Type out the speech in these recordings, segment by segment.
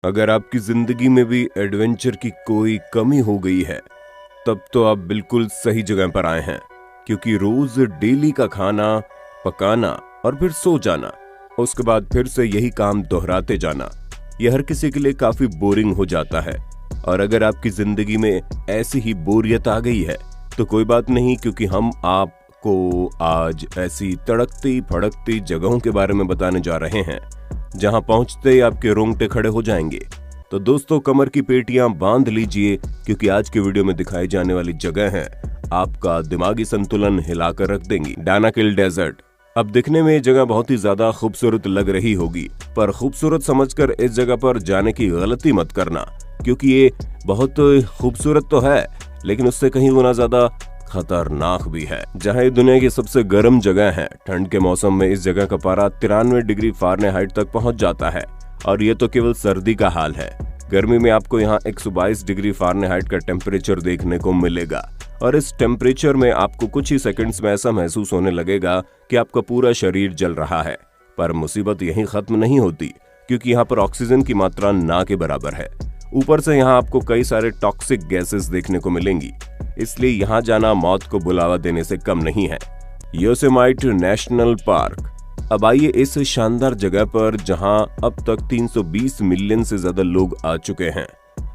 अगर आपकी जिंदगी में भी एडवेंचर की कोई कमी हो गई है, तब तो आप बिल्कुल सही जगह पर आए हैं, क्योंकि रोज डेली का खाना पकाना और फिर सो जाना, उसके बाद फिर से यही काम दोहराते जाना, यह हर किसी के लिए काफी बोरिंग हो जाता है। और अगर आपकी जिंदगी में ऐसी ही बोरियत आ गई है तो कोई बात नहीं, क्योंकि हम आपको आज ऐसी तड़कती फड़कती जगहों के बारे में बताने जा रहे हैं जहां पहुंचते ही आपके रोंगटे खड़े हो जाएंगे। तो दोस्तों, कमर की पेटियां बांध लीजिए, क्योंकि आज के वीडियो में दिखाई जाने वाली जगह है आपका दिमागी संतुलन हिलाकर रख देंगी। Danakil desert. अब दिखने में ये जगह बहुत ही ज्यादा खूबसूरत लग रही होगी, पर खूबसूरत समझकर इस जगह पर जाने की गलती मत करना, क्योंकि ये बहुत खूबसूरत तो है लेकिन उससे कहीं गुना ज्यादा खतरनाक भी है। जहां ये दुनिया की सबसे गर्म जगह है, ठंड के मौसम में इस जगह का पारा 93 डिग्री फ़ारेनहाइट तक पहुंच जाता है। और ये तो केवल सर्दी का हाल है। गर्मी में आपको यहाँ 122 डिग्री फ़ारेनहाइट का टेम्परेचर देखने को मिलेगा। और इस टेम्परेचर में आपको कुछ ही सेकंड्स में ऐसा महसूस होने लगेगा कि आपका पूरा शरीर जल रहा है। पर मुसीबत यहीं खत्म नहीं होती, क्योंकि यहाँ पर ऑक्सीजन की मात्रा ना के बराबर है। ऊपर से यहाँ आपको कई सारे टॉक्सिक गैसेस देखने को मिलेंगी, इसलिए यहाँ जाना मौत को बुलावा देने से कम नहीं है। Yosemite national park. अब आइए इस शानदार जगह पर जहाँ अब तक 320 मिलियन से ज्यादा लोग आ चुके हैं।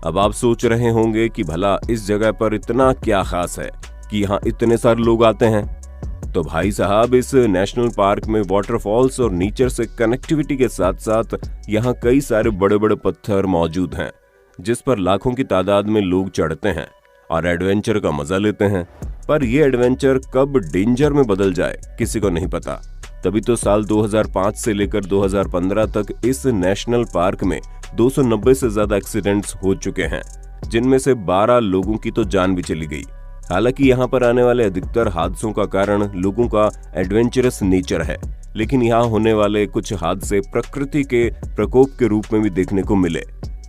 अब आप सोच रहे होंगे कि भला इस जगह पर इतना क्या खास है कि यहाँ इतने सारे लोग आते हैं। तो भाई साहब, इस नेशनल पार्क में वाटरफॉल्स और नेचर से कनेक्टिविटी के साथ साथ यहाँ कई सारे बड़े बड़े पत्थर मौजूद हैं, जिस पर लाखों की तादाद में लोग चढ़ते हैं और एडवेंचर का मजा लेते हैं। पर यह एडवेंचर कब डेंजर में बदल जाए किसी को नहीं पता। तभी तो साल 2005 से लेकर 2015 तक इस नेशनल पार्क में 290 से ज्यादा एक्सीडेंट्स हो चुके हैं, जिनमें से 12 लोगों की तो जान भी चली गई। हालांकि यहाँ पर आने वाले अधिकतर हादसों का कारण लोगों का एडवेंचरस नेचर है, लेकिन यहाँ होने वाले कुछ हादसे प्रकृति के प्रकोप के रूप में भी देखने को मिले,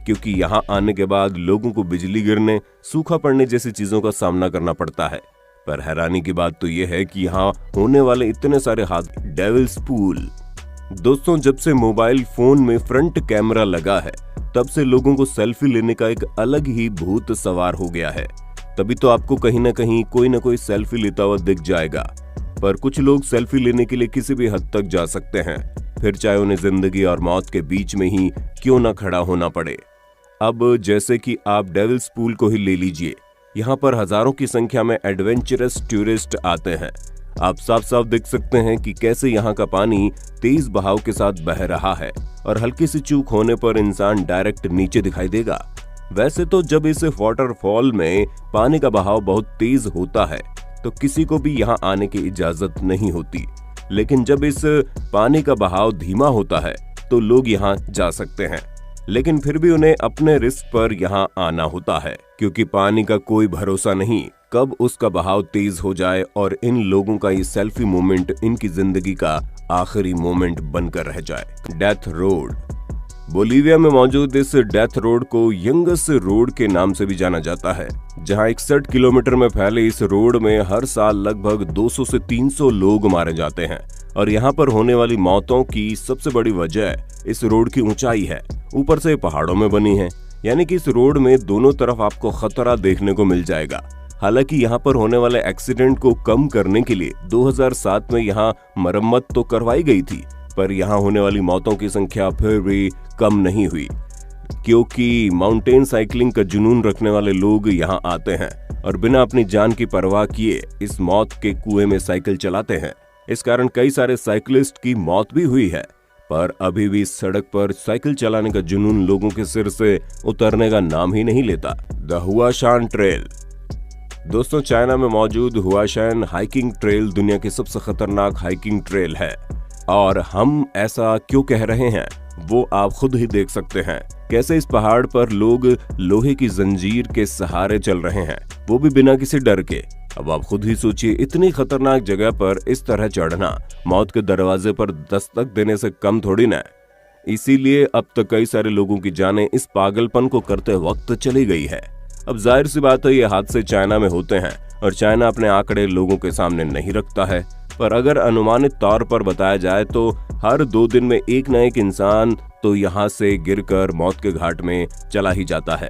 क्योंकि यहाँ आने के बाद लोगों को बिजली गिरने, सूखा पड़ने जैसी चीजों का सामना करना पड़ता है। पर हैरानी की बात तो यह है कि यहाँ होने वाले इतने सारे हादसे। Devil's Pool. दोस्तों, जब से मोबाइल फोन में फ्रंट कैमरा लगा है, तब से लोगों को सेल्फी लेने का एक अलग ही भूत सवार हो गया है। तभी तो आपको कहीं ना कहीं कोई ना कोई सेल्फी लेता हुआ दिख जाएगा। पर कुछ लोग सेल्फी लेने के लिए किसी भी हद तक जा सकते हैं, फिर चाहे उन्हें जिंदगी और मौत के बीच में ही क्यों ना खड़ा होना पड़े। अब जैसे कि आप डेविल्स पूल को ही ले लीजिए, यहाँ पर हजारों की संख्या में एडवेंचरस टूरिस्ट आते हैं। आप साफ साफ देख सकते हैं कि कैसे यहाँ का पानी तेज बहाव के साथ बह रहा है और हल्की सी चूक होने पर इंसान डायरेक्ट नीचे दिखाई देगा। वैसे तो जब इस वाटरफॉल में पानी का बहाव बहुत तेज होता है तो किसी को भी यहाँ आने की इजाजत नहीं होती, लेकिन जब इस पानी का बहाव धीमा होता है तो लोग यहाँ जा सकते हैं। लेकिन फिर भी उन्हें अपने रिस्क पर यहाँ आना होता है, क्योंकि पानी का कोई भरोसा नहीं कब उसका बहाव तेज हो जाए और इन लोगों का ये सेल्फी मोमेंट इनकी जिंदगी का आखिरी मोमेंट बनकर रह जाए। Death road. बोलीविया में मौजूद इस डेथ रोड को यंगस रोड के नाम से भी जाना जाता है, जहां 61 किलोमीटर में फैले इस रोड में हर साल लगभग 200 से 300 लोग मारे जाते हैं। और यहाँ पर होने वाली मौतों की सबसे बड़ी वजह इस रोड की ऊंचाई है। ऊपर से पहाड़ों में बनी है, यानी कि इस रोड में दोनों तरफ आपको खतरा देखने को मिल जाएगा। हालांकि यहाँ पर होने वाले एक्सीडेंट को कम करने के लिए 2007 में यहाँ मरम्मत तो करवाई गई थी, पर यहाँ होने वाली मौतों की संख्या फिर भी कम नहीं हुई, क्योंकि माउंटेन साइकिलिंग का जुनून रखने वाले लोग यहाँ आते हैं और बिना अपनी जान की परवाह किए इस मौत के कुएं में साइकिल चलाते हैं। इस कारण कई सारे साइकिलिस्ट की मौत भी हुई है। पर अभी भी सड़क पर साइकिल चलाने का जुनून लोगों के सिर से उतरने का नाम ही नहीं लेता। The Huashan trail. दोस्तों, चाइना में मौजूद हुआशान हाइकिंग ट्रेल दुनिया की सबसे खतरनाक हाइकिंग ट्रेल है। और हम ऐसा क्यों कह रहे हैं वो आप खुद ही देख सकते हैं। कैसे इस पहाड़ पर लोग लोहे की जंजीर के सहारे चल रहे हैं, वो भी बिना किसी डर के। अब आप खुद ही सोचिए, इतनी खतरनाक जगह पर इस तरह चढ़ना मौत के दरवाजे पर दस्तक देने से कम थोड़ी ना। इसीलिए अब तक कई सारे लोगों की जानें इस पागलपन को करते वक्त चली गई है। अब जाहिर सी बात है, ये हादसे चाइना में होते हैं और चाइना अपने आंकड़े लोगों के सामने नहीं रखता है। पर अगर अनुमानित तौर पर बताया जाए तो हर 2 दिन में एक न एक इंसान तो यहाँ से गिरकर मौत के घाट में चला ही जाता है।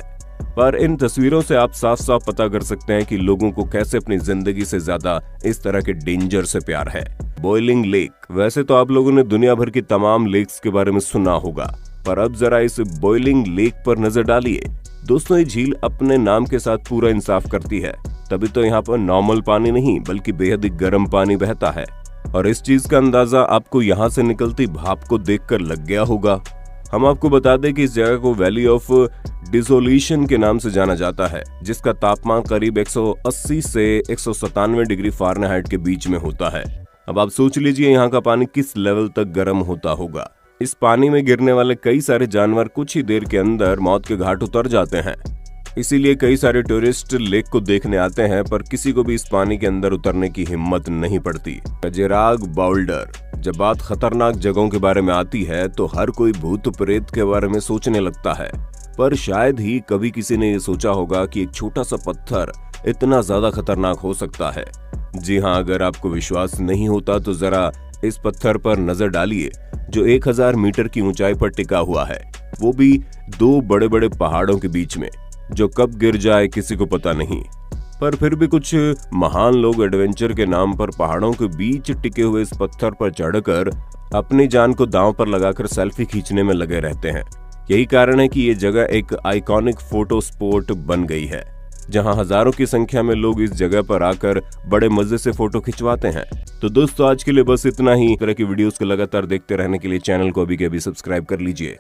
पर इन तस्वीरों से आप साफ साफ पता कर सकते हैं कि लोगों को कैसे अपनी जिंदगी से ज्यादा इस तरह के डेंजर से प्यार है। बॉइलिंग लेक, वैसे तो आप लोगों ने दुनिया भर की तमाम लेक्स के बारे में सुना होगा, पर अब जरा इस बॉइलिंग लेक पर नजर डालिए। दोस्तों, ये झील अपने नाम के साथ पूरा इंसाफ करती है। तभी तो यहाँ पर नॉर्मल पानी नहीं बल्कि बेहद ही गर्म पानी बहता है, और इस चीज का अंदाजा आपको यहाँ से निकलती भाप को देखकर लग गया होगा। हम आपको बता दें कि इस जगह को वैली ऑफ डिसोल्यूशन के नाम से जाना जाता है, जिसका तापमान करीब 180 से 197 डिग्री फ़ारेनहाइट के बीच में होता है। अब आप सोच लीजिए यहाँ का पानी किस लेवल तक गर्म होता होगा। इस पानी में गिरने वाले कई सारे जानवर कुछ ही देर के अंदर मौत के घाट उतर जाते हैं। इसीलिए कई सारे टूरिस्ट लेक को देखने आते हैं, पर किसी को भी इस पानी के अंदर उतरने की हिम्मत नहीं पड़ती। कजेराग बाउल्डर, जब बात खतरनाक जगहों के बारे में आती है तो हर कोई भूत प्रेत के बारे में सोचने लगता है, पर शायद ही कभी किसी ने ये सोचा होगा कि एक छोटा सा पत्थर इतना ज्यादा खतरनाक हो सकता है। जी हाँ, अगर आपको विश्वास नहीं होता तो जरा इस पत्थर पर नजर डालिए जो 1000 मीटर की ऊंचाई पर टिका हुआ है, वो भी 2 बड़े बड़े पहाड़ों के बीच में। जो कब गिर जाए किसी को पता नहीं, पर फिर भी कुछ महान लोग एडवेंचर के नाम पर पहाड़ों के बीच टिके हुए इस पत्थर पर चढ़कर अपनी जान को दांव पर लगाकर सेल्फी खींचने में लगे रहते हैं। यही कारण है कि ये जगह एक आइकॉनिक फोटो स्पॉट बन गई है, जहां हजारों की संख्या में लोग इस जगह पर आकर बड़े मजे से फोटो खिंचवाते हैं। तो दोस्तों, आज के लिए बस इतना ही। इस तरह की वीडियोस को लगातार देखते रहने के लिए चैनल को अभी के अभी सब्सक्राइब कर लीजिए।